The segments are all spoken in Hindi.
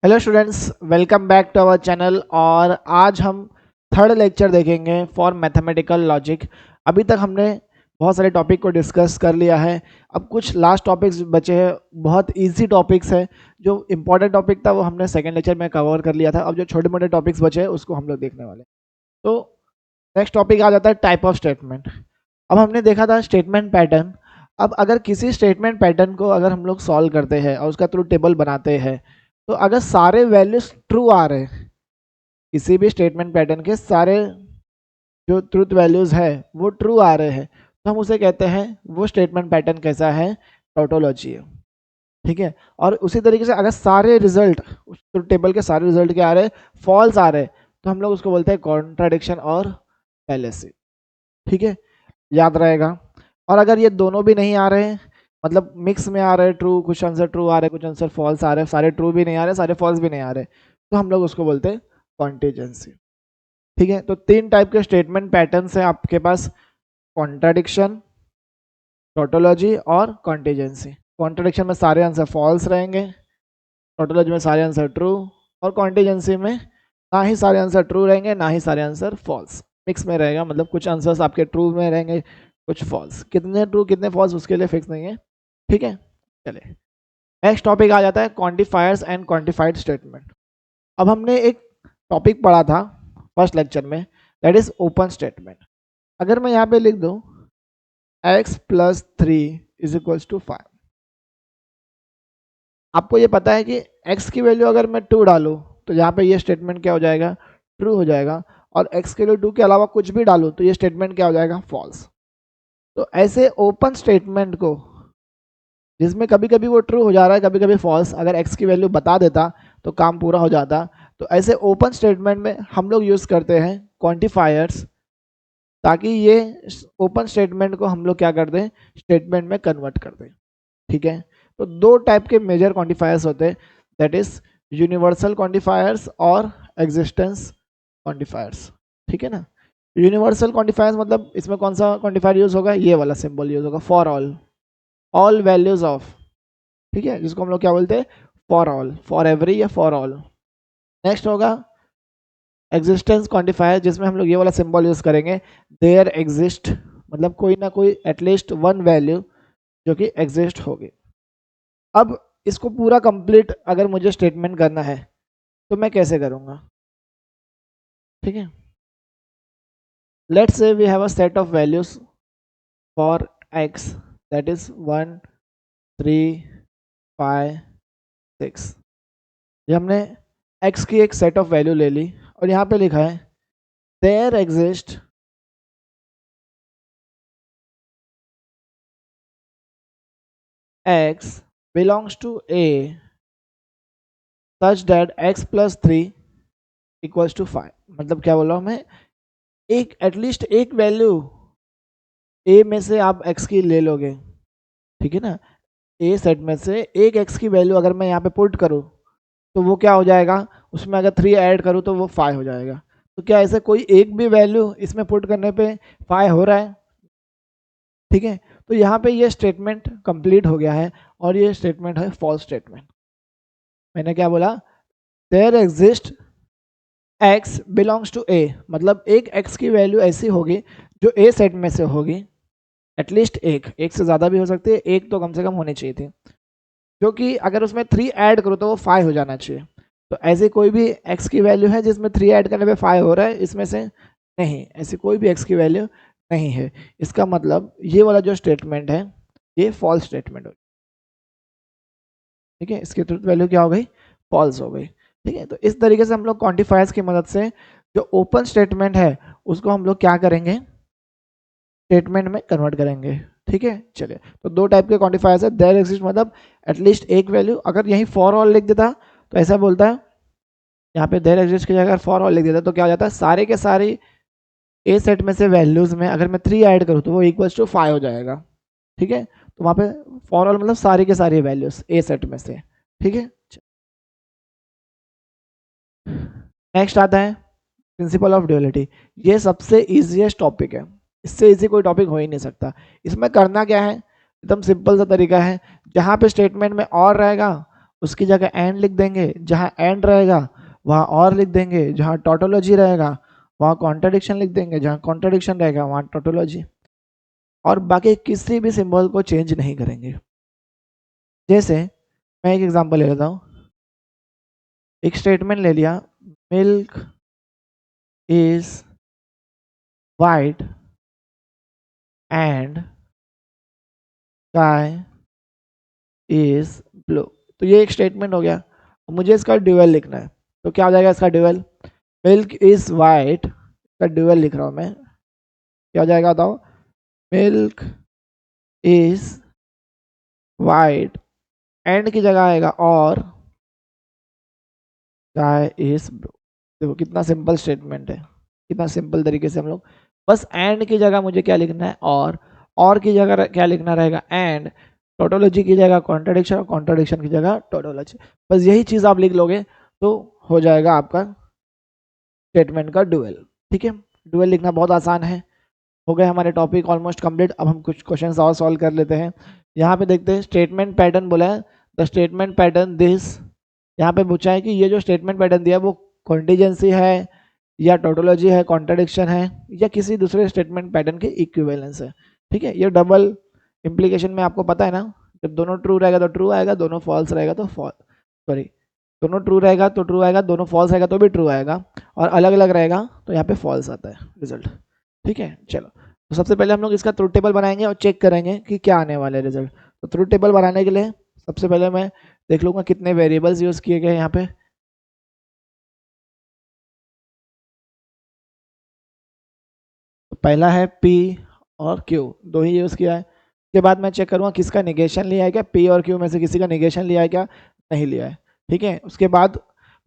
Hello students, welcome back to our channel. और आज हम थर्ड लेक्चर देखेंगे फॉर मैथमेटिकल लॉजिक। अभी तक हमने बहुत सारे टॉपिक को डिस्कस कर लिया है। अब कुछ लास्ट टॉपिक्स बचे हैं, बहुत इजी टॉपिक्स है। जो इम्पोर्टेंट टॉपिक था वो हमने सेकेंड लेक्चर में कवर कर लिया था। अब जो छोटे मोटे टॉपिक्स बचे हैं उसको हम लोग देखने वाले हैं। तो नेक्स्ट टॉपिक आ जाता है टाइप ऑफ स्टेटमेंट। अब हमने देखा था स्टेटमेंट पैटर्न। अब अगर किसी स्टेटमेंट पैटर्न को अगर हम लोग सॉल्व करते हैं और उसका थ्रू टेबल बनाते हैं, तो अगर सारे वैल्यूज ट्रू आ रहे हैं, किसी भी स्टेटमेंट पैटर्न के सारे जो ट्रूथ वैल्यूज है वो ट्रू आ रहे हैं, तो हम उसे कहते हैं वो स्टेटमेंट पैटर्न कैसा है, टोटोलॉजी है। ठीक है। और उसी तरीके से अगर सारे रिजल्ट उस टेबल के सारे रिजल्ट क्या आ रहे हैं, फॉल्स आ रहे हैं, तो हम लोग उसको बोलते हैं कॉन्ट्राडिक्शन और फैलेसी। ठीक है, याद रहेगा। और अगर ये दोनों भी नहीं आ रहे हैं, मतलब मिक्स में आ रहे हैं, ट्रू कुछ आंसर ट्रू आ रहे हैं, कुछ आंसर फॉल्स आ रहे हैं, सारे ट्रू भी नहीं आ रहे, सारे फॉल्स भी नहीं आ रहे, तो हम लोग उसको बोलते हैं कॉन्टिजेंसी। ठीक है। तो तीन टाइप के स्टेटमेंट पैटर्न्स है आपके पास, कॉन्ट्राडिक्शन, टोटोलॉजी और कॉन्टिजेंसी। कॉन्ट्राडिक्शन में सारे आंसर फॉल्स रहेंगे, टोटोलॉजी में सारे आंसर ट्रू, और कॉन्टिजेंसी में ना ही सारे आंसर ट्रू रहेंगे ना ही सारे आंसर फॉल्स, मिक्स में रहेगा। मतलब कुछ आंसर्स आपके ट्रू में रहेंगे, कुछ फॉल्स। कितने ट्रू कितने फॉल्स उसके लिए फिक्स नहीं है। ठीक है, चलिए नेक्स्ट टॉपिक आ जाता है क्वांटिफायर्स एंड क्वांटिफाइड स्टेटमेंट। अब हमने एक टॉपिक पढ़ा था फर्स्ट लेक्चर में, दैट इज ओपन स्टेटमेंट। अगर मैं यहाँ पे लिख दूं x+3 = 5, आपको ये पता है कि x की वैल्यू अगर मैं 2 डालूं तो यहाँ पे ये स्टेटमेंट क्या हो जाएगा, ट्रू हो जाएगा। और x के लिए 2 के अलावा कुछ भी डालूं तो ये स्टेटमेंट क्या हो जाएगा, फॉल्स। तो ऐसे ओपन स्टेटमेंट को, जिसमें कभी कभी वो ट्रू हो जा रहा है कभी कभी फॉल्स, अगर x की वैल्यू बता देता तो काम पूरा हो जाता। तो ऐसे ओपन स्टेटमेंट में हम लोग यूज़ करते हैं क्वांटिफायर्स, ताकि ये ओपन स्टेटमेंट को हम लोग क्या कर दें, स्टेटमेंट में कन्वर्ट कर दें। ठीक है। तो दो टाइप के मेजर क्वांटिफायर्स होते हैं, दैट इज यूनिवर्सल क्वांटिफायर्स और एग्जिस्टेंस क्वांटिफायर्स। ठीक है ना। यूनिवर्सल क्वांटिफायर्स मतलब इसमें कौन सा क्वांटिफायर यूज होगा, ये वाला सिंबल यूज होगा, फॉर ऑल वैल्यूज ऑफ। ठीक है, जिसको हम लोग क्या बोलते हैं, फॉर ऑल, फॉर एवरी या फॉर ऑल। नेक्स्ट होगा एग्जिस्टेंस क्वांटिफायर, जिसमें हम लोग ये वाला सिंबल यूज करेंगे, देयर एग्जिस्ट, मतलब कोई ना कोई एटलीस्ट वन वैल्यू जो कि एग्जिस्ट होगी। अब इसको पूरा कंप्लीट अगर मुझे स्टेटमेंट करना है तो मैं कैसे करूँगा। ठीक है, let's say we have a set of values for x, that is 1 3 5 6। ये हमने x की एक सेट ऑफ वैल्यू ले ली और यहाँ पे लिखा है there exist x belongs to a such that x+3 = 5। मतलब क्या बोला हमें, एक एटलीस्ट एक वैल्यू a में से आप x की ले लोगे। ठीक है ना, a सेट में से एक x की वैल्यू अगर मैं यहाँ पे पुट करूँ तो वो क्या हो जाएगा, उसमें अगर 3 ऐड करूँ तो वो 5 हो जाएगा। तो क्या ऐसे कोई एक भी वैल्यू इसमें पुट करने पे 5 हो रहा है। ठीक है, तो यहाँ पे ये स्टेटमेंट कंप्लीट हो गया है और ये स्टेटमेंट है फॉल्स स्टेटमेंट। मैंने क्या बोला, there exist x belongs to a, मतलब एक x की वैल्यू ऐसी होगी जो a सेट में से होगी, एटलीस्ट एक से ज़्यादा भी हो सकती है, एक तो कम से कम होनी चाहिए थी, जो कि अगर उसमें 3 ऐड करो तो वो 5 हो जाना चाहिए। तो ऐसी कोई भी x की वैल्यू है जिसमें 3 ऐड करने पे 5 हो रहा है, इसमें से नहीं, ऐसी कोई भी x की वैल्यू नहीं है। इसका मतलब ये वाला जो स्टेटमेंट है ये फॉल्स स्टेटमेंट हो। ठीक है, इसकी ट्रुथ वैल्यू क्या हो गई, फॉल्स हो गई। ठीक है, तो इस तरीके से हम लोग क्वांटिफायर्स की मदद से जो ओपन स्टेटमेंट है उसको हम लोग क्या करेंगे, स्टेटमेंट में कन्वर्ट करेंगे। ठीक है, चलिए तो दो टाइप के क्वांटिफायर्स है, देयर एग्जिस्ट मतलब एटलीस्ट एक वैल्यू। अगर यहीं फॉर ऑल लिख देता तो ऐसा बोलता है, यहाँ पे देयर एग्जिस्ट की जगह फॉर ऑल लिख देता तो क्या हो जाता है, सारे के सारे ए सेट में से वैल्यूज में अगर मैं 3 ऐड करूँ तो वो = 5 हो जाएगा। ठीक है, तो वहाँ पे फॉर ऑल मतलब सारी के सारी वैल्यूज ए सेट में से। ठीक है, नेक्स्ट आता है प्रिंसिपल ऑफ ड्यूअलिटी। ये सबसे इजीएस्ट टॉपिक है, इससे इजी कोई टॉपिक हो ही नहीं सकता। इसमें करना क्या है, एकदम सिंपल सा तरीका है, जहाँ पे स्टेटमेंट में और रहेगा उसकी जगह एंड लिख देंगे, जहाँ एंड रहेगा वहाँ और लिख देंगे, जहाँ टोटोलॉजी रहेगा वहाँ कॉन्ट्राडिक्शन लिख देंगे, जहाँ कॉन्ट्राडिक्शन रहेगा वहाँ टोटोलॉजी, और बाकी किसी भी सिंबल को चेंज नहीं करेंगे। जैसे मैं एक एग्जांपल ले लेता हूँ, एक स्टेटमेंट ले लिया, milk is white and sky is blue. तो ये एक स्टेटमेंट हो गया, मुझे इसका ड्यूअल लिखना है, तो क्या हो जाएगा इसका ड्यूअल, मिल्क इज वाइट का ड्यूअल लिख रहा हूँ मैं, क्या हो जाएगा बताओ, मिल्क इज वाइट, एंड की जगह आएगा और स्काई इज ब्लू। देखो कितना सिंपल स्टेटमेंट है, कितना सिंपल तरीके से हम लोग, बस एंड की जगह मुझे क्या लिखना है और की जगह क्या लिखना रहेगा एंड, टोटोलॉजी की जगह कॉन्ट्राडिक्शन और कॉन्ट्राडिक्शन की जगह टोटोलॉजी, बस यही चीज़ आप लिख लोगे तो हो जाएगा आपका स्टेटमेंट का डुअल। ठीक है, डुअल लिखना बहुत आसान है। हो गए हमारे टॉपिक ऑलमोस्ट कंप्लीट। अब हम कुछ क्वेश्चंस और सॉल्व कर लेते हैं। यहाँ पे देखते हैं स्टेटमेंट पैटर्न बोला है, द स्टेटमेंट पैटर्न दिस, यहाँ पे पूछा है कि ये जो स्टेटमेंट पैटर्न दिया है वो कॉन्टीजेंसी है या टोटोलॉजी है, कॉन्ट्राडिक्शन है या किसी दूसरे स्टेटमेंट पैटर्न के इक्विवेलेंस है। ठीक है, ये डबल इम्प्लीकेशन में आपको पता है ना, जब दोनों ट्रू रहेगा तो ट्रू आएगा, दोनों फॉल्स रहेगा तो फॉल्स, सॉरी दोनों ट्रू रहेगा तो ट्रू आएगा, दोनों फॉल्स रहेगा तो भी ट्रू आएगा, और अलग अलग रहेगा तो यहाँ पे फॉल्स आता है रिजल्ट। ठीक है, चलो तो सबसे पहले हम लोग इसका ट्रूथ टेबल बनाएंगे और चेक करेंगे कि क्या आने वाले रिजल्ट। तो ट्रूथ टेबल बनाने के लिए सबसे पहले मैं देख लूँगा कितने वेरिएबल्स यूज़ किए गए यहाँ पे। तो पहला है P और Q, दो ही यूज़ किया है। उसके बाद मैं चेक करूँगा किसका निगेशन लिया है क्या, P और Q में से किसी का निगेशन लिया है क्या, नहीं लिया है। ठीक है, उसके बाद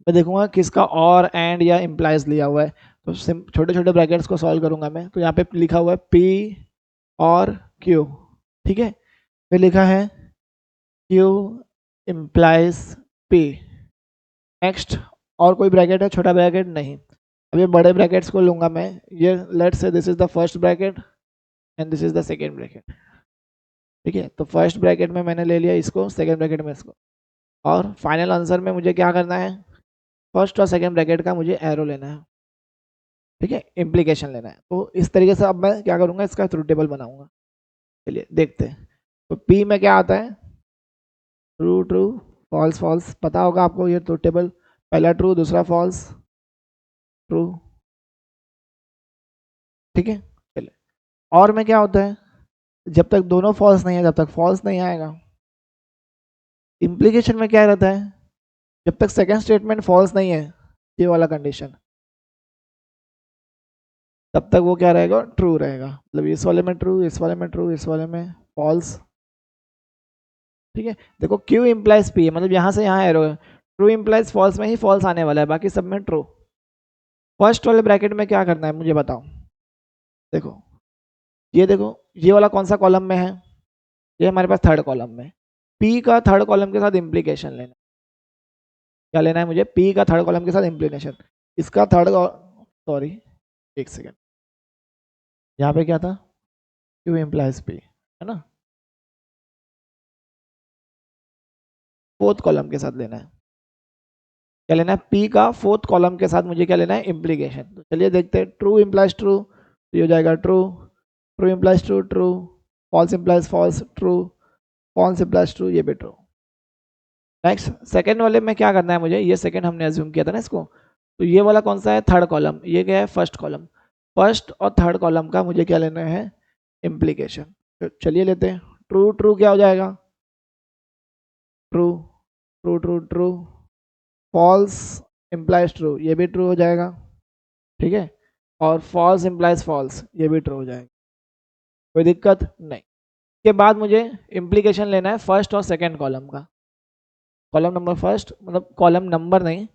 मैं देखूंगा किसका और एंड या इम्प्लाइज लिया हुआ है। तो छोटे छोटे ब्रैकेट्स को सॉल्व करूंगा मैं। तो यहाँ पे लिखा हुआ है P और Q। ठीक है, फिर लिखा है Q इम्प्लाइज P। नेक्स्ट और कोई ब्रैकेट है, छोटा ब्रैकेट नहीं। अब ये बड़े ब्रैकेट्स को लूंगा मैं, ये let's say this is the first bracket and this is the second bracket. ठीक है, तो फर्स्ट ब्रैकेट में मैंने ले लिया इसको, सेकेंड ब्रैकेट में इसको, और फाइनल आंसर में मुझे क्या करना है, फर्स्ट और सेकेंड ब्रैकेट का मुझे एरो लेना है। ठीक है, इम्प्लीकेशन लेना है। तो इस तरीके से अब मैं क्या करूँगा, इसका ट्रूथ टेबल बनाऊंगा। चलिए देखते हैं। तो पी में क्या आता है, ट्रू ट्रू, फॉल्स फॉल्स, पता होगा आपको ये ट्रूथ टेबल, पहला ट्रू दूसरा फॉल्स, ट्रू। ठीक है, चलिए और में क्या होता है, जब तक दोनों फॉल्स नहीं है जब तक फॉल्स नहीं आएगा। इम्प्लीकेशन में क्या रहता है, जब तक सेकेंड स्टेटमेंट फॉल्स नहीं है, ये वाला कंडीशन, तब तक वो क्या रहेगा, ट्रू रहेगा। मतलब इस वाले में ट्रू, इस वाले में ट्रू, इस वाले में फॉल्स। ठीक है, देखो क्यू इम्प्लाइज पी, मतलब यहाँ से यहाँ एरो है, ट्रू इम्प्लाइज फॉल्स में ही फॉल्स आने वाला है, बाकी सब में ट्रू। फर्स्ट वाले ब्रैकेट में क्या करना है मुझे बताओ। देखो ये देखो, ये वाला कौन सा कॉलम में है, ये हमारे पास थर्ड कॉलम में। पी का थर्ड कॉलम के साथ इम्प्लीकेशन लेना, क्या लेना है मुझे, पी का थर्ड कॉलम के साथ इम्प्लीकेशन, इसका थर्ड, सॉरी एक सेकेंड, यहाँ पे क्या था, क्यू इम्प्लाइज पी है ना, फोर्थ कॉलम के साथ लेना है, क्या लेना है, पी का फोर्थ कॉलम के साथ मुझे क्या लेना है, इम्प्लीकेशन। तो चलिए देखते हैं, ट्रू इम्प्लाइज ट्रू, तो ये हो जाएगा true, true implies true true, false implies false true, false implies true, ये भी ट्रू। नेक्स्ट सेकंड वाले में क्या करना है मुझे, ये सेकंड हमने अज्यूम किया था ना इसको, तो ये वाला कौन सा है, थर्ड कॉलम, ये क्या है, फर्स्ट कॉलम। फर्स्ट और थर्ड कॉलम का मुझे क्या लेना है, इम्प्लीकेशन। तो चलिए लेते हैं, ट्रू ट्रू क्या हो जाएगा, true true true true, false implies true, ये भी ट्रू हो जाएगा। ठीक है, और फॉल्स इम्प्लाइज फॉल्स, ये भी ट्रू हो जाएगा, कोई दिक्कत नहीं। के बाद मुझे इम्प्लीकेशन लेना है फर्स्ट और सेकंड कॉलम का, कॉलम नंबर फर्स्ट, मतलब कॉलम नंबर नहीं,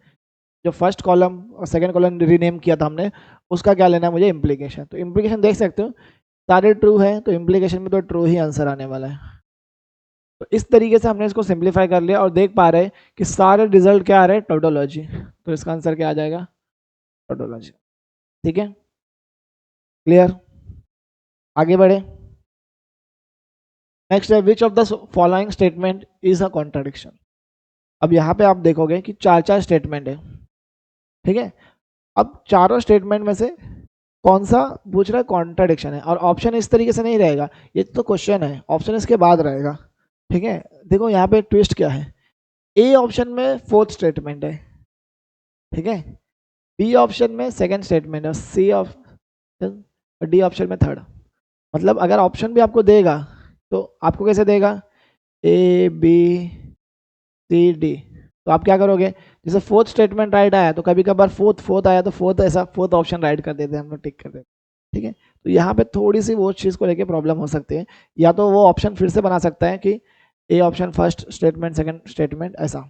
जो फर्स्ट कॉलम और सेकंड कॉलम रीनेम किया था हमने, उसका क्या लेना है मुझे, इम्प्लीकेशन। तो इम्प्लीकेशन देख सकते हो सारे ट्रू है, तो इम्प्लीकेशन में तो ट्रू ही आंसर आने वाला है। तो इस तरीके से हमने इसको सिंप्लीफाई कर लिया और देख पा रहे हैं कि सारे रिजल्ट क्या आ रहे हैं, टोटोलॉजी। तो इसका आंसर क्या आ जाएगा, टोटोलॉजी। ठीक है, क्लियर, आगे बढ़े। नेक्स्ट है, which of the following statement is a contradiction. अब यहाँ पे आप देखोगे कि चार चार स्टेटमेंट है, ठीक है। अब चारों स्टेटमेंट में से कौन सा पूछ रहा है, कॉन्ट्राडिक्शन है, और ऑप्शन इस तरीके से नहीं रहेगा, ये तो क्वेश्चन है, ऑप्शन इसके बाद रहेगा, ठीक है। देखो यहाँ पे ट्विस्ट क्या है, ए ऑप्शन में फोर्थ स्टेटमेंट है, ठीक है, बी ऑप्शन में सेकंड स्टेटमेंट है, सी ऑप्शन, डी ऑप्शन में थर्ड। मतलब अगर ऑप्शन भी आपको देगा तो आपको कैसे देगा, ए बी सी डी, तो आप क्या करोगे, जैसे फोर्थ स्टेटमेंट राइट आया तो कभी कभार फोर्थ फोर्थ आया तो फोर्थ, ऐसा फोर्थ ऑप्शन राइट कर देते हैं हम लोग, टिक कर देते हैं, ठीक है। तो यहाँ पे थोड़ी सी वो चीज़ को लेके प्रॉब्लम हो सकती है, या तो वो ऑप्शन फिर से बना सकता है कि A option first statement second statement ऐसा,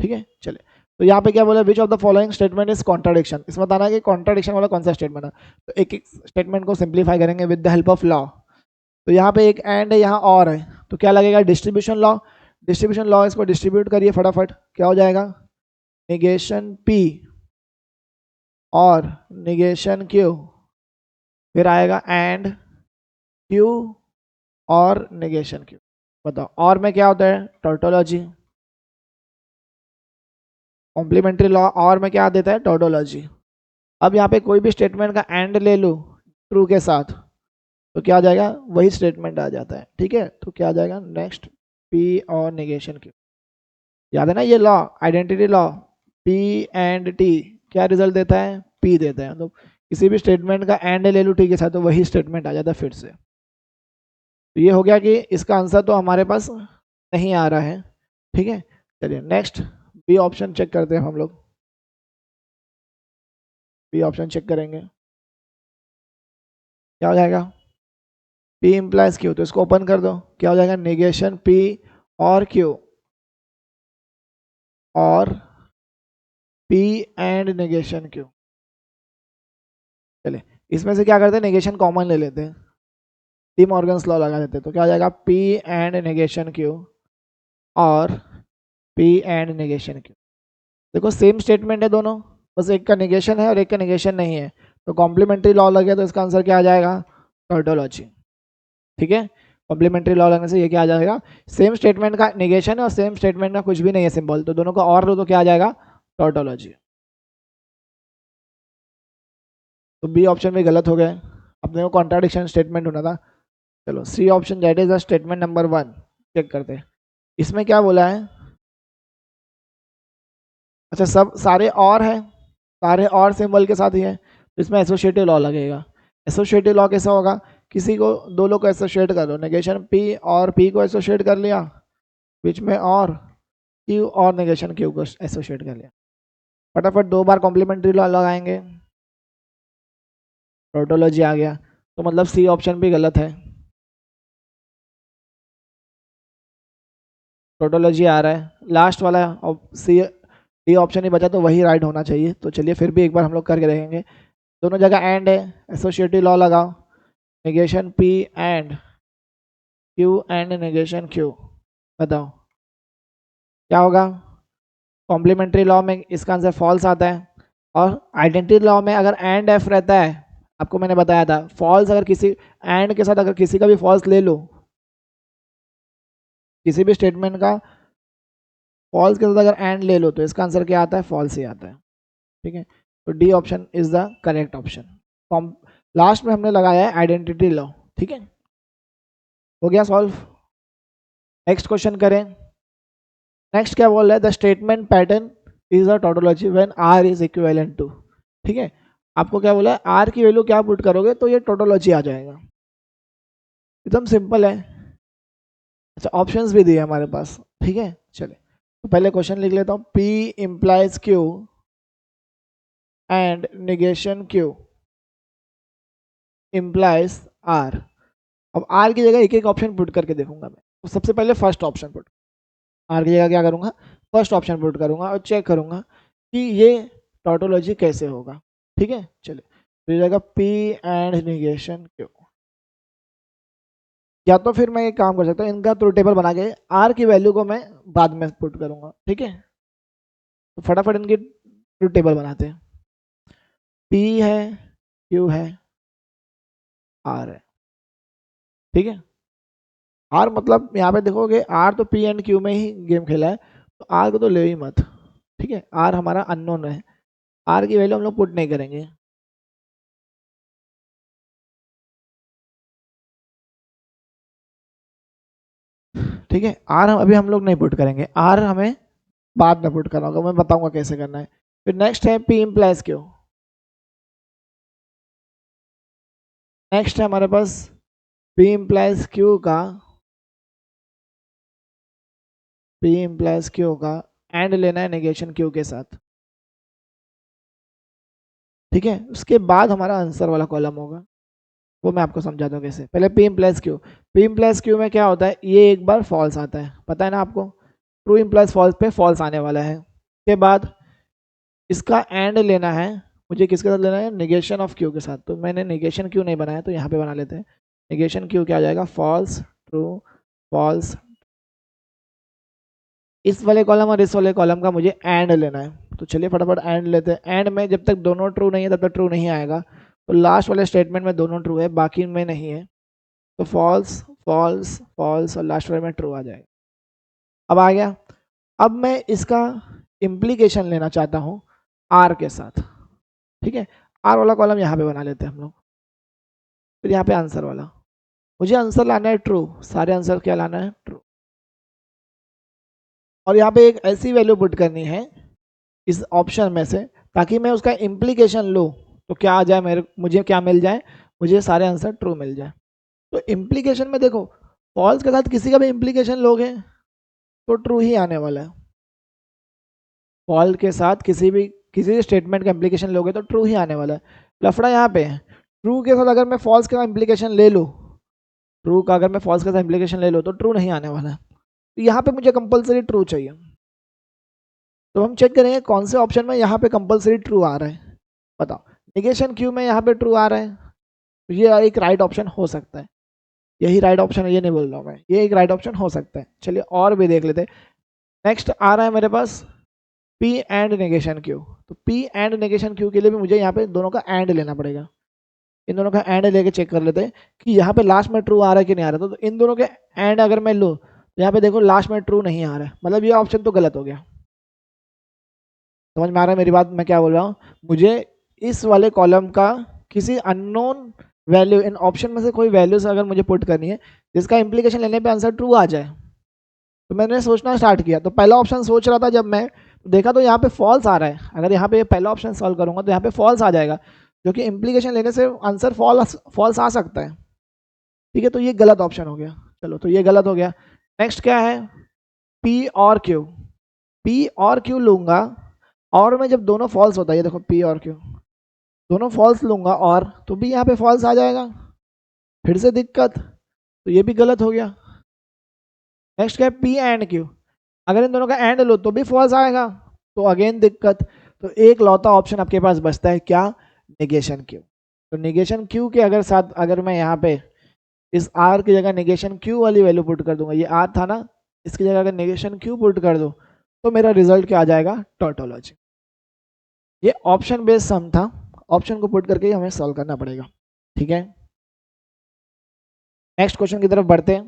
ठीक है। चलिए, तो यहाँ पे क्या बोला, which of the following statement is contradiction, इसमें बताना है कि कॉन्ट्राडिक्शन वाला कौन सा स्टेटमेंट है। तो एक एक स्टेटमेंट को सिंप्लीफाई करेंगे with the help of law. तो यहाँ पे एक एंड है, यहाँ और है, तो क्या लगेगा, डिस्ट्रीब्यूशन लॉ। डिस्ट्रीब्यूशन लॉ, इसको डिस्ट्रीब्यूट करिए फटाफट, क्या हो जाएगा, निगेशन पी और निगेशन क्यू, फिर आएगा एंड क्यू और निगेशन क्यू। बताओ और में क्या होता है, टोटोलॉजी, कॉम्प्लीमेंट्री लॉ, और में क्या देता है, टोटोलॉजी। अब यहाँ पे कोई भी स्टेटमेंट का एंड ले लो ट्रू के साथ, तो क्या आ जाएगा, वही स्टेटमेंट आ जाता है, ठीक है। तो क्या आ जाएगा, नेक्स्ट पी और निगेशन क्यू, याद है ना ये law, identity law, P and T क्या रिजल्ट देता है, पी देता है। तो किसी भी स्टेटमेंट का एंड ले लो टी के साथ तो वही स्टेटमेंट आ जाता है फिर से। तो ये हो गया कि इसका आंसर तो हमारे पास नहीं आ रहा है, ठीक है। चलिए नेक्स्ट, बी ऑप्शन चेक करते हैं हम लोग, बी ऑप्शन चेक करेंगे, क्या हो जाएगा, पी इम्प्लाइज क्यू, तो इसको ओपन कर दो, क्या हो जाएगा, निगेशन पी और क्यू, और पी एंड निगेशन क्यू। चलिए इसमें से क्या करते हैं, निगेशन कॉमन ले लेते हैं, डी मॉर्गन्स लॉ लगा देते हैं, तो क्या हो जाएगा, पी एंड निगेशन क्यू और पी एंड निगेशन क्यू। देखो सेम स्टेटमेंट है दोनों, बस एक का निगेशन है और एक का निगेशन नहीं है, तो कॉम्प्लीमेंट्री लॉ लगे तो इसका आंसर क्या आ जाएगा, टोटोलॉजी, ठीक है। कॉम्प्लीमेंट्री लॉ लगने से ये क्या आ जाएगा, सेम स्टेटमेंट का निगेशन है और सेम स्टेटमेंट का कुछ भी नहीं है सिंबल, तो दोनों का और लो तो क्या आ जाएगा, टोटोलॉजी। तो बी ऑप्शन भी गलत हो गए, अपने को कॉन्ट्राडिक्शन स्टेटमेंट होना था। चलो C option that is the statement number 1 check करते हैं, इसमें क्या बोला है, अच्छा सब सारे और है, सारे और सिंबल के साथ ही है, तो इसमें एसोसिएटिव लॉ लगेगा। एसोसिएटिव लॉ कैसा होगा, किसी को दो लोग को एसोसिएट कर लो, नेगेशन पी और पी को एसोसिएट कर लिया, बीच में और क्यू और नेगेशन क्यू को एसोसिएट कर लिया, फटाफट दो बार कॉम्प्लीमेंट्री लॉ लगाएंगे, टोटोलॉजी आ गया, तो मतलब सी ऑप्शन भी गलत है, टोटोलॉजी आ रहा है लास्ट वाला, और सी डी ऑप्शन ही बचा तो वही राइट होना चाहिए। तो चलिए फिर भी एक बार हम लोग करके देखेंगे, दोनों जगह एंड है, एसोसिएटिव लॉ लगाओ, negation P and Q and negation Q, बताओ क्या होगा, कॉम्प्लीमेंट्री लॉ में इसका आंसर फॉल्स आता है, और आइडेंटिटी लॉ में अगर एंड एफ रहता है, आपको मैंने बताया था फॉल्स, अगर किसी एंड के साथ अगर किसी का भी फॉल्स ले लो, किसी भी स्टेटमेंट का फॉल्स के साथ अगर एंड ले लो तो इसका आंसर क्या आता है, फॉल्स ही आता है, ठीक है। तो D option is the correct option. Last में हमने लगाया है आइडेंटिटी लॉ, ठीक है, हो गया सॉल्व। नेक्स्ट क्वेश्चन करें, नेक्स्ट क्या बोल रहा है, the statement pattern is a tautology when R is equivalent to, ठीक है। आपको क्या बोला है, आर की वैल्यू क्या पुट करोगे तो ये टोटोलॉजी आ जाएगा, एकदम सिंपल है। अच्छा ऑप्शंस भी दिए हमारे पास, ठीक है। चलिए तो पहले क्वेश्चन लिख लेता हूँ, P implies Q and negation Q implies R. अब आर की जगह एक एक ऑप्शन पुट करके देखूंगा मैं, तो सबसे पहले फर्स्ट ऑप्शन पुट, आर की जगह क्या करूंगा, फर्स्ट ऑप्शन पुट करूंगा और चेक करूंगा कि ये टोटोलॉजी कैसे होगा, ठीक है। चलिए तो ये जाएगा पी एंड निगेशन क्यू, या तो फिर मैं एक काम कर सकता हूँ, इनका ट्रू टेबल बना के आर की वैल्यू को मैं बाद में पुट करूंगा, ठीक है। तो फटाफट इनकी ट्रू टेबल बनाते हैं, पी है क्यू है आर है, ठीक है। आर मतलब यहाँ पे देखोगे आर तो पी एंड क्यू में ही गेम खेला है, तो आर को तो ले ही मत, ठीक है, आर हमारा अननोन है, आर की वैल्यू हम लोग पुट नहीं करेंगे। ठीक है, आर अभी हम लोग नहीं पुट करेंगे, आर हमें बाद में पुट करना होगा, मैं बताऊंगा कैसे करना है। फिर नेक्स्ट है पी इम्प्लाइज क्यू। नेक्स्ट है हमारे पास पी इम्प्लाइज क्यू का, पी इम्प्लाइज क्यू का एंड लेना है नेगेशन क्यू के साथ। ठीक है, उसके बाद हमारा आंसर वाला कॉलम होगा, वो मैं आपको समझा दूँ कैसे। पहले P implies Q, P implies Q में क्या होता है, ये एक बार फॉल्स आता है, पता है ना आपको, ट्रू इम्प्लाइज फॉल्स पे फॉल्स आने वाला है। उसके बाद इसका एंड लेना है, मुझे किसके साथ लेना है, निगेशन ऑफ क्यू के साथ। तो मैंने निगेशन क्यू नहीं बनाया, तो यहाँ पे बना लेते हैं। निगेशन क्यू क्या आ जाएगा, फॉल्स ट्रू फॉल्स। इस वाले कॉलम और इस वाले कॉलम का मुझे एंड लेना है, तो चलिए फटाफट एंड लेते हैं। एंड में जब तक दोनों ट्रू नहीं है तब तक ट्रू नहीं आएगा, तो लास्ट वाले स्टेटमेंट में दोनों ट्रू है, बाकी में नहीं है, तो फॉल्स फॉल्स फॉल्स और लास्ट वाले में ट्रू आ जाएगा। अब आ गया, अब मैं इसका इम्प्लीकेशन लेना चाहता हूँ आर के साथ। ठीक है, आर वाला कॉलम यहाँ पे बना लेते हैं हम लोग। फिर यहाँ पे आंसर वाला, मुझे आंसर लाना है ट्रू, सारे आंसर क्या लाना है, ट्रू। और यहाँ पे एक ऐसी वैल्यू पुट करनी है इस ऑप्शन में से, ताकि मैं उसका इम्प्लीकेशन लूँ तो क्या आ जाए, मेरे मुझे क्या मिल जाए, मुझे सारे आंसर ट्रू मिल जाए। तो इम्प्लीकेशन में देखो, फॉल्स के साथ किसी का भी इम्प्लीकेशन लोगे तो ट्रू ही आने वाला है। फॉल्स के साथ किसी स्टेटमेंट का इम्प्लीकेशन लोगे तो ट्रू ही आने वाला है। लफड़ा यहाँ पे है, ट्रू के साथ अगर मैं फॉल्स का इम्प्लीकेशन ले लूँ, ट्रू का अगर मैं फॉल्स के साथ इम्प्लीकेशन ले लूँ तो ट्रू नहीं आने वाला है। तो यहाँ पे मुझे कंपलसरी ट्रू चाहिए, तो हम चेक करेंगे कौन से ऑप्शन में यहाँ पे कंपलसरी ट्रू आ रहा है। बताओ, निगेशन क्यू में यहाँ पे ट्रू आ रहा है, तो ये एक राइट ऑप्शन हो सकता है, यही राइट ऑप्शन है, ये नहीं बोल रहा हूँ मैं, ये एक राइट ऑप्शन हो सकता है। चलिए और भी देख लेते हैं। नेक्स्ट आ रहा है मेरे पास पी एंड नेगेशन क्यू। तो पी एंड नेगेशन क्यू के लिए भी मुझे यहाँ पे दोनों का एंड लेना पड़ेगा। इन दोनों का एंड लेके चेक कर लेते हैं कि यहाँ पे लास्ट में ट्रू आ रहा है कि नहीं आ रहा। तो इन दोनों के एंड अगर मैं लूँ तो यहाँ पे देखो लास्ट में ट्रू नहीं आ रहा है, मतलब ये ऑप्शन तो गलत हो गया। समझ में आ रहा है मेरी बात, मैं क्या बोल रहा हूँ, मुझे इस वाले कॉलम का किसी अननोन वैल्यू, इन ऑप्शन में से कोई वैल्यूज अगर मुझे पुट करनी है जिसका इम्प्लीकेशन लेने पे आंसर ट्रू आ जाए, तो मैंने सोचना स्टार्ट किया। तो पहला ऑप्शन सोच रहा था, जब मैं देखा तो यहाँ पे फॉल्स आ रहा है। अगर यहाँ पे पहला ऑप्शन सॉल्व करूंगा तो यहाँ पे फॉल्स आ जाएगा, जो कि इम्प्लीकेशन लेने से आंसर फॉल्स आ सकता है। ठीक है, तो ये गलत ऑप्शन हो गया, चलो तो ये गलत हो गया। नेक्स्ट क्या है, पी और क्यू। पी और क्यू लूंगा, और में जब दोनों फॉल्स होता है, ये देखो पी और क्यू दोनों फॉल्स लूंगा, और तो भी यहाँ पे फॉल्स आ जाएगा, फिर से दिक्कत, तो ये भी गलत हो गया। नेक्स्ट क्या है, पी एंड क्यू, अगर इन दोनों का एंड लो तो भी फॉल्स आएगा, तो अगेन दिक्कत। तो एक लौता ऑप्शन आपके पास बचता है क्या, निगेशन क्यू। तो निगेशन क्यू के अगर साथ अगर मैं यहाँ पे इस आर की जगह निगेशन क्यू वाली वैल्यू पुट कर दूंगा, ये आर था ना, इसकी जगह अगर निगेशन क्यू पुट कर दूँ तो मेरा रिजल्ट क्या आ जाएगा, टोटोलॉजी। ये ऑप्शन बेस्ड सम था, ऑप्शन को पुट करके ही हमें सॉल्व करना पड़ेगा। ठीक है, नेक्स्ट क्वेश्चन की तरफ बढ़ते हैं।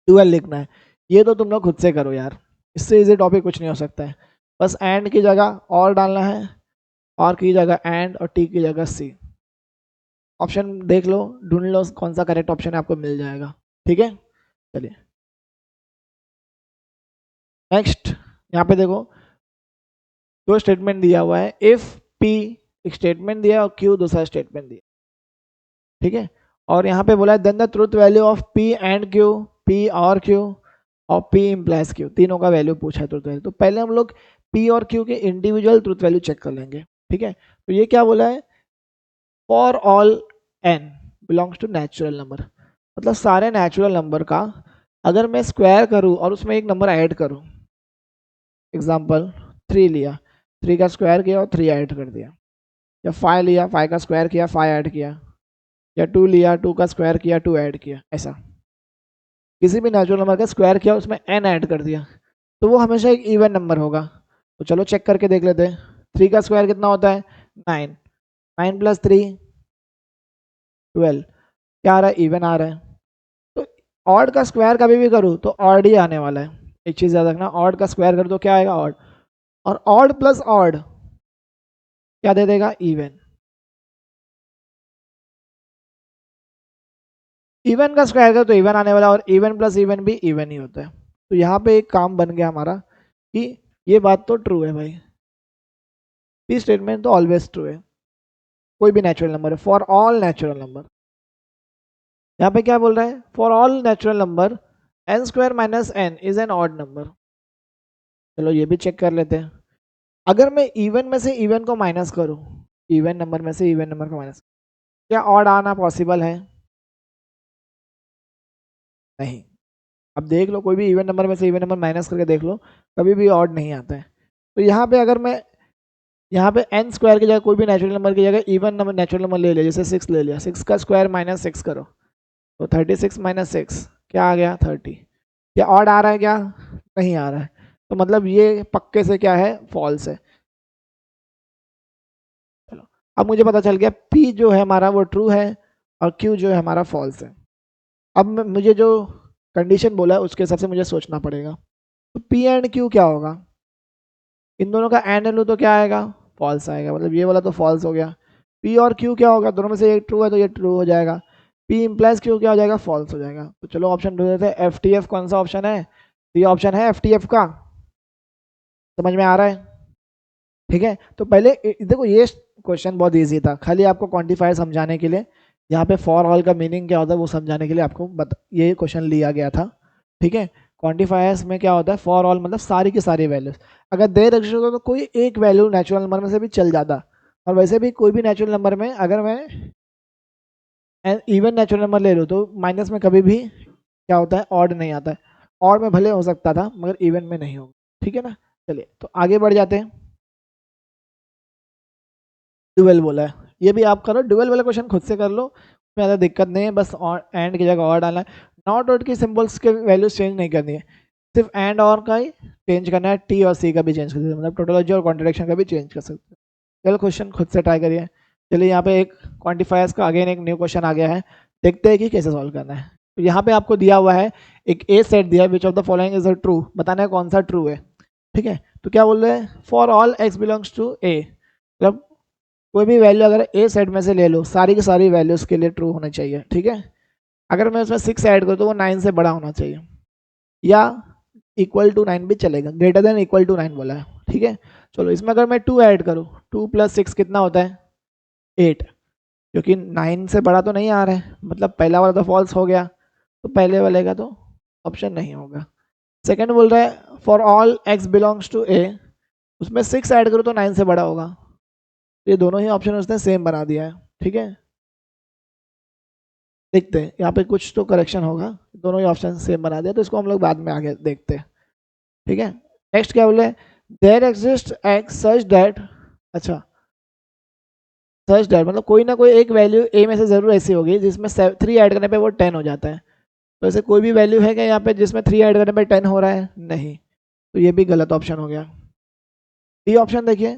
डुअल लिखना है, ये तो तुम लोग खुद से करो यार, इससे इजी टॉपिक कुछ नहीं हो सकता है। बस एंड की जगह और डालना है, और की जगह एंड, और टी की जगह सी। ऑप्शन देख लो, ढूंढ लो कौन सा करेक्ट ऑप्शन है, आपको मिल जाएगा। ठीक है, चलिए नेक्स्ट। यहाँ पे देखो दो स्टेटमेंट दिया हुआ है, इफ पी एक स्टेटमेंट दिया और क्यू दूसरा स्टेटमेंट दिया। ठीक है, और यहाँ पे बोला है then the truth value of P and Q, P और क्यू और पी इम्प्लाइज क्यू, तीनों का वैल्यू पूछा है ट्रुथ वैल्यू। तो पहले हम लोग पी और क्यू के इंडिविजुअल ट्रुथ वैल्यू चेक कर लेंगे। ठीक है, तो ये क्या बोला है, for all N belongs to natural number, मतलब सारे नेचुरल नंबर का अगर मैं स्क्वायर करूँ और उसमें एक नंबर ऐड करूँ, एग्जाम्पल 3 लिया, 3 का स्क्वायर किया और 3 ऐड कर दिया, या 5 लिया, 5 का स्क्वायर किया, 5 ऐड किया, या 2 लिया, 2 का स्क्वायर किया, 2 ऐड किया, ऐसा किसी भी नेचुरल नंबर का स्क्वायर किया उसमें n ऐड कर दिया, तो वो हमेशा एक इवन नंबर होगा। तो चलो चेक करके देख लेते हैं। 3 का स्क्वायर कितना होता है, 9, 9 प्लस 3 12, क्या आ रहा है, इवन आ रहा है। तो ऑड का स्क्वायर कभी भी करूँ तो ऑड ही आने वाला है, एक चीज याद रखना, ऑड का स्क्वायर कर दो क्या आएगा ऑड, और ऑड प्लस ऑड क्या दे देगा इवन। इवन का स्क्वायर कर तो इवन आने वाला, और इवन प्लस इवन भी इवन ही होता है। तो यहाँ पे एक काम बन गया हमारा कि ये बात तो ट्रू है भाई, पी स्टेटमेंट तो ऑलवेज ट्रू है, कोई भी नेचुरल नंबर है, फॉर ऑल नेचुरल नंबर। यहाँ पे क्या बोल रहा है, for all natural number N square minus N is an odd number. चलो ये भी चेक कर लेते हैं। अगर मैं इवन में से इवन को माइनस करूं, इवन नंबर में से इवन नंबर को माइनस, क्या ऑड आना पॉसिबल है? नहीं। अब देख लो, कोई भी इवन नंबर में से इवन नंबर माइनस करके देख लो, कभी भी ऑड नहीं आता है। तो यहाँ पे अगर मैं यहाँ पे एन स्क्वायर की जगह कोई भी नेचुरल नंबर की जगह इवन नंबर नेचुरल नंबर ले लिया, जैसे 6 ले लिया, 6 का स्क्वायर माइनस 6 करो तो 36 माइनस 6 क्या आ गया 30। क्या ऑड आ रहा है? क्या नहीं आ रहा है। तो मतलब ये पक्के से क्या है, फॉल्स है। चलो, अब मुझे पता चल गया P जो है हमारा वो ट्रू है और Q जो है हमारा फॉल्स है। अब मुझे जो कंडीशन बोला है उसके हिसाब से मुझे सोचना पड़ेगा। तो P एंड Q क्या होगा, इन दोनों का एंड लूँ तो क्या आएगा फॉल्स आएगा, मतलब ये वाला तो फॉल्स हो गया। P और Q क्या होगा, दोनों में से एक ट्रू है तो ये ट्रू हो जाएगा, P इम्प्लाइज Q क्या हो जाएगा फॉल्स हो जाएगा। तो चलो ऑप्शन ढूंढ लेते हैं, FTF कौन सा ऑप्शन है, ये ऑप्शन है FTF का, समझ में आ रहा है? ठीक है, तो पहले देखो ये क्वेश्चन बहुत इजी था, खाली आपको क्वांटिफायर समझाने के लिए, यहाँ पे फॉर ऑल का मीनिंग क्या होता है वो समझाने के लिए आपको ये क्वेश्चन लिया गया था। ठीक है, क्वांटिफायर्स में क्या होता है, फॉर ऑल मतलब सारी की सारी वैल्यूज, अगर देर एग्जिस्ट होता तो कोई एक वैल्यू नेचुरल नंबर में से भी चल जाता, और वैसे भी कोई भी नेचुरल नंबर में अगर मैं इवन नेचुरल नंबर ले लूँ तो माइनस में कभी भी क्या होता है ऑड नहीं आता है, ऑड में भले हो सकता था मगर इवन में नहीं होगा। ठीक है ना, चलिए तो आगे बढ़ जाते हैं। डुअल बोला है, ये भी आप करो, डुअल वाला क्वेश्चन खुद से कर लो, उसमें ज़्यादा दिक्कत नहीं है, बस एंड की जगह और डालना है, नॉट आउट की सिंबल्स के वैल्यूज चेंज नहीं करनी है, सिर्फ एंड और का ही चेंज करना है, टी और सी का भी चेंज कर सकते हैं, मतलब टोटोलॉजी और कॉन्ट्रडिक्शन का भी चेंज कर सकते हैं। चलो क्वेश्चन खुद से ट्राई करिए। चलिए यहाँ पे एक क्वान्टिफायर्स का अगेन एक न्यू क्वेश्चन आ गया है, देखते हैं कि कैसे सॉल्व करना है। तो यहाँ पे आपको दिया हुआ है एक ए सेट दिया है, which of the following is a true, बताना है कौन सा ट्रू है। ठीक है, तो क्या बोल रहे हैं, for all x belongs to A, मतलब कोई भी वैल्यू अगर ए सेट में से ले लो, सारी की सारी वैल्यू उसके लिए ट्रू होनी चाहिए। ठीक है, अगर मैं उसमें 6 ऐड करूँ तो वो 9 से बड़ा होना चाहिए, या इक्वल टू 9 भी चलेगा, ग्रेटर देन इक्वल टू 9 बोला है। ठीक है, चलो इसमें अगर मैं 2 ऐड करूँ, 2 प्लस 6 कितना होता है 8, क्योंकि 9 से बड़ा तो नहीं आ रहा है, मतलब पहला वाला तो फॉल्स हो गया, तो पहले वाले का तो ऑप्शन नहीं होगा। सेकंड बोल रहा है for all x belongs to A, उसमें 6 ऐड करो तो 9 से बड़ा होगा, ये दोनों ही ऑप्शन उसने सेम बना दिया है। ठीक है, देखते हैं यहाँ पे कुछ तो करेक्शन होगा, दोनों ही ऑप्शन सेम बना दिया, तो इसको हम लोग बाद में आगे देखते हैं। ठीक है, नेक्स्ट क्या बोले, there exist X such that, अच्छा सच दैट मतलब कोई ना कोई एक वैल्यू ए में से जरूर ऐसी होगी जिसमें 3 ऐड करने पे वो 10 हो जाता है, तो ऐसे कोई भी वैल्यू है क्या यहाँ पे जिसमें 3 ऐड करने पे 10 हो रहा है, नहीं, तो ये भी गलत ऑप्शन हो गया। डी ऑप्शन देखिए,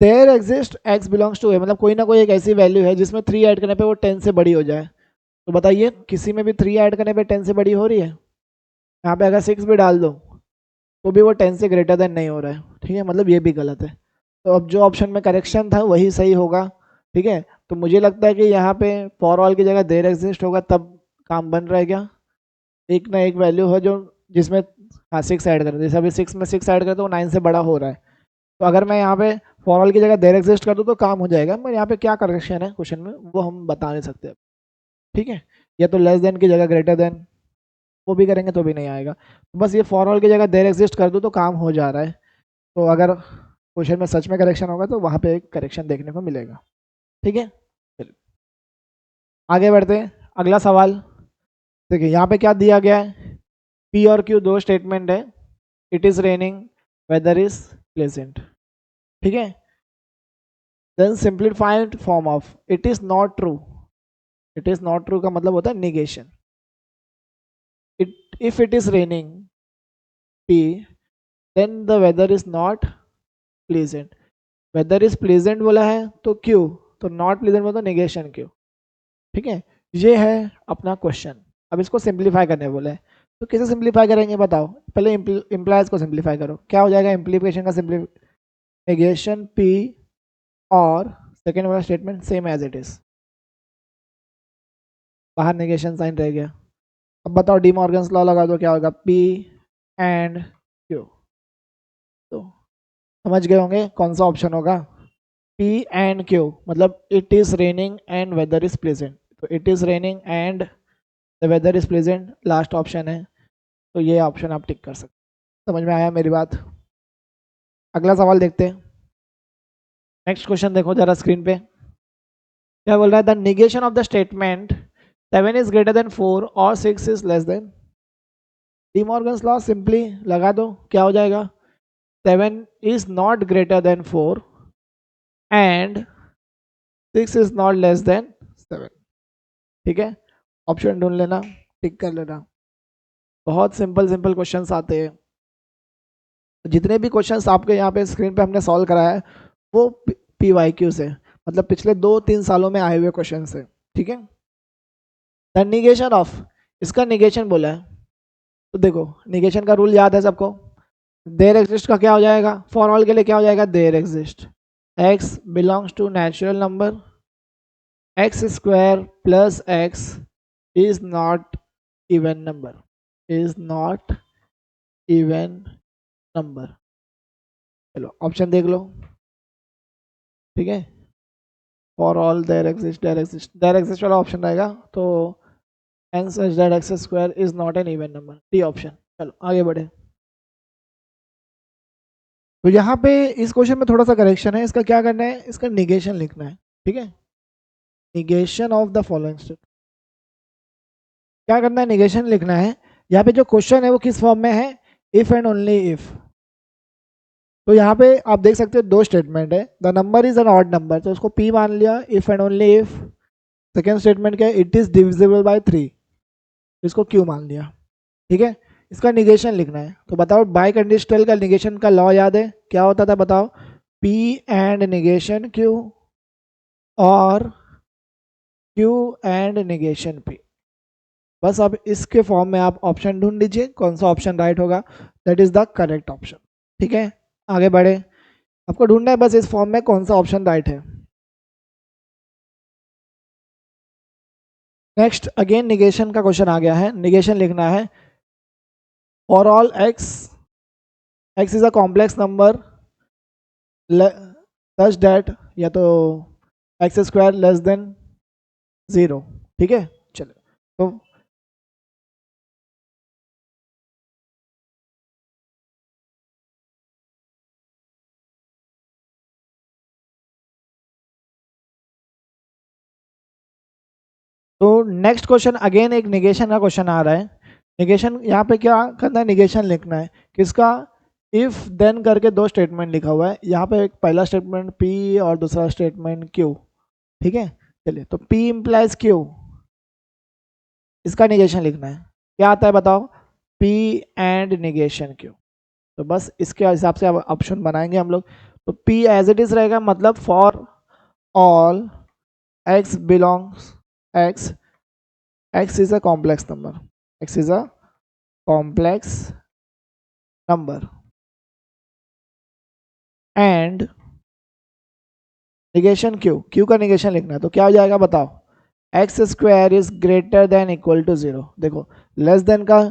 there exist x belongs to A, मतलब कोई ना कोई एक ऐसी वैल्यू है जिसमें 3 ऐड करने पे वो 10 से बड़ी हो जाए, तो बताइए किसी में भी 3 ऐड करने पे 10 से बड़ी हो रही है, यहाँ पे अगर 6 भी डाल दो तो भी वो 10 से ग्रेटर देन नहीं हो रहा है। ठीक है, मतलब ये भी गलत है, तो अब जो ऑप्शन में करेक्शन था वही सही होगा। ठीक है, तो मुझे लगता है कि यहाँ पे फॉर ऑल की जगह देयर एग्जिस्ट होगा, तब काम बन रहा है क्या, एक ना एक वैल्यू है जो जिसमें, हाँ 6 ऐड करें, जैसे अभी 6 में 6 ऐड करें तो वो 9 से बड़ा हो रहा है, तो अगर मैं यहाँ पे फॉर ऑल की जगह देयर एग्जिस्ट कर दूँ तो काम हो जाएगा, मगर यहाँ पे क्या करेक्शन है क्वेश्चन में वो हम बता नहीं सकते। ठीक है, या तो लेस देन की जगह ग्रेटर देन, वो भी करेंगे तो भी नहीं आएगा, तो बस ये फॉर ऑल की जगह देयर एग्जिस्ट कर दूँ तो काम हो जा रहा है, तो अगर क्वेश्चन में सच में करेक्शन होगा तो वहाँ पे एक करेक्शन देखने को मिलेगा। ठीक है, चलिए आगे बढ़ते हैं, अगला सवाल देखिए, यहाँ पे क्या दिया गया है, पी और क्यू दो स्टेटमेंट है, it is raining, weather is pleasant. ठीक है, then simplified form of it is not true, it is not true का मतलब होता है negation, it if it is raining P then the weather is not pleasant, weather is pleasant बोला है तो क्यों, तो नॉट प्लेजेंट बोला तो निगेशन क्यों। ठीक है, ये है अपना क्वेश्चन, अब इसको सिंप्लीफाई करने बोले, तो कैसे सिंप्लीफाई करेंगे बताओ, पहले इम्प्लाइज को सिंप्लीफाई करो, क्या हो जाएगा इम्प्लीकेशन का नेगेशन पी और सेकेंड वाला statement same as it is, बाहर नेगेशन साइन रह गया। अब बताओ डी मॉर्गन्स लॉ लगा दो, क्या होगा पी एंड क्यू। तो समझ गए होंगे कौन सा ऑप्शन होगा, पी एंड क्यू मतलब it is raining and weather is pleasant, तो it is raining and the weather is pleasant last option है, तो ये ऑप्शन आप टिक कर सकते। समझ में आया मेरी बात? अगला सवाल देखते हैं। नेक्स्ट क्वेश्चन देखो जरा स्क्रीन पे, क्या बोल रहा है, the negation of the statement 7 is greater then 4 और 6 is less than. D Morgan's law simply लगा दो, क्या हो जाएगा 7 is not greater than 4 and 6 is not less than 7। ठीक है, ऑप्शन ढूंढ लेना, टिक कर लेना। बहुत सिंपल सिंपल क्वेश्चंस आते हैं, जितने भी क्वेश्चंस आपके यहाँ पे स्क्रीन पे हमने सॉल्व कराया है वो PYQ से, मतलब पिछले 2-3 सालों में आए हुए क्वेश्चन है। ठीक है, द निगेशन ऑफ, इसका निगेशन बोला है, तो देखो निगेशन का रूल याद है सबको, देयर एग्जिस्ट का क्या हो जाएगा, फॉर ऑल के लिए क्या हो जाएगा, there exist x belongs to natural number, x square plus x is not even number, is not even number. चलो ऑप्शन देख लो। ठीक है, for all there exist, there exist वाला ऑप्शन रहेगा, तो n such that x square is not an even number, D option. चलो आगे बढ़े, तो यहाँ पे इस क्वेश्चन में थोड़ा सा करेक्शन है, इसका क्या करना है, इसका निगेशन लिखना है। ठीक है, negation of the following state, क्या करना है, निगेशन लिखना है। यहाँ पे जो क्वेश्चन है वो किस फॉर्म में है, इफ एंड ओनली इफ। तो यहाँ पे आप देख सकते हो दो स्टेटमेंट है, the number is an odd number, तो उसको P मान लिया, if and only if. Second statement क्या है, इट इज डिविजिबल बाय 3, इसको Q मान लिया। ठीक है, इसका निगेशन लिखना है, तो बताओ बाय कंडीशनल का निगेशन का लॉ याद है, क्या होता था बताओ, P एंड निगेशन Q और Q एंड निगेशन P। बस अब इसके फॉर्म में आप ऑप्शन ढूंढ लीजिए कौन सा ऑप्शन राइट होगा, that is the correct option. ठीक है, आगे बढ़े, आपको ढूंढना है बस इस फॉर्म में कौन सा ऑप्शन राइट है। नेक्स्ट अगेन निगेशन का क्वेश्चन आ गया है, निगेशन लिखना है, for all x is a complex number such that, या तो x स्क्वायर लेस देन 0। ठीक है, चलो तो नेक्स्ट क्वेश्चन अगेन एक निगेशन का क्वेश्चन आ रहा है। निगेशन यहाँ पे क्या करना है, निगेशन लिखना है किसका, इफ देन करके दो स्टेटमेंट लिखा हुआ है, यहाँ पे एक पहला स्टेटमेंट P और दूसरा स्टेटमेंट Q। ठीक है, चलिए तो P इम्प्लाइज Q, इसका निगेशन लिखना है, क्या आता है बताओ, P एंड निगेशन Q। तो बस इसके हिसाब से अब ऑप्शन बनाएंगे हम लोग, तो P एज इट इज रहेगा, मतलब for all x belongs x is a complex number, x is a complex number and negation Q का निगेशन लिखना है, तो क्या हो जाएगा बताओ, x square is greater than equal to 0। देखो लेस देन का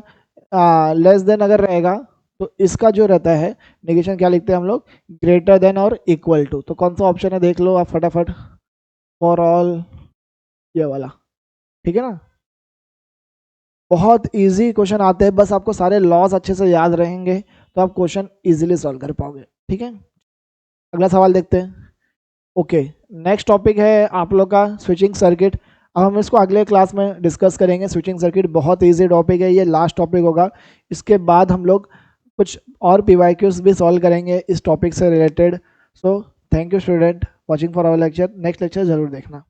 लेस देन अगर रहेगा तो इसका जो रहता है निगेशन क्या लिखते हैं हम लोग, ग्रेटर देन और इक्वल टू। तो कौन सा ऑप्शन है देख लो आप फटाफट, फॉर ऑल ये वाला। ठीक है ना, बहुत इजी क्वेश्चन आते हैं, बस आपको सारे लॉज अच्छे से याद रहेंगे तो आप क्वेश्चन इजीली सॉल्व कर पाओगे। ठीक है, अगला सवाल देखते हैं। ओके, नेक्स्ट टॉपिक है आप लोग का स्विचिंग सर्किट। अब हम इसको अगले क्लास में डिस्कस करेंगे। स्विचिंग सर्किट बहुत इजी टॉपिक है, ये लास्ट टॉपिक होगा, इसके बाद हम लोग कुछ और PYQs भी सॉल्व करेंगे इस टॉपिक से related. So thank you student watching for our lecture, next lecture जरूर देखना।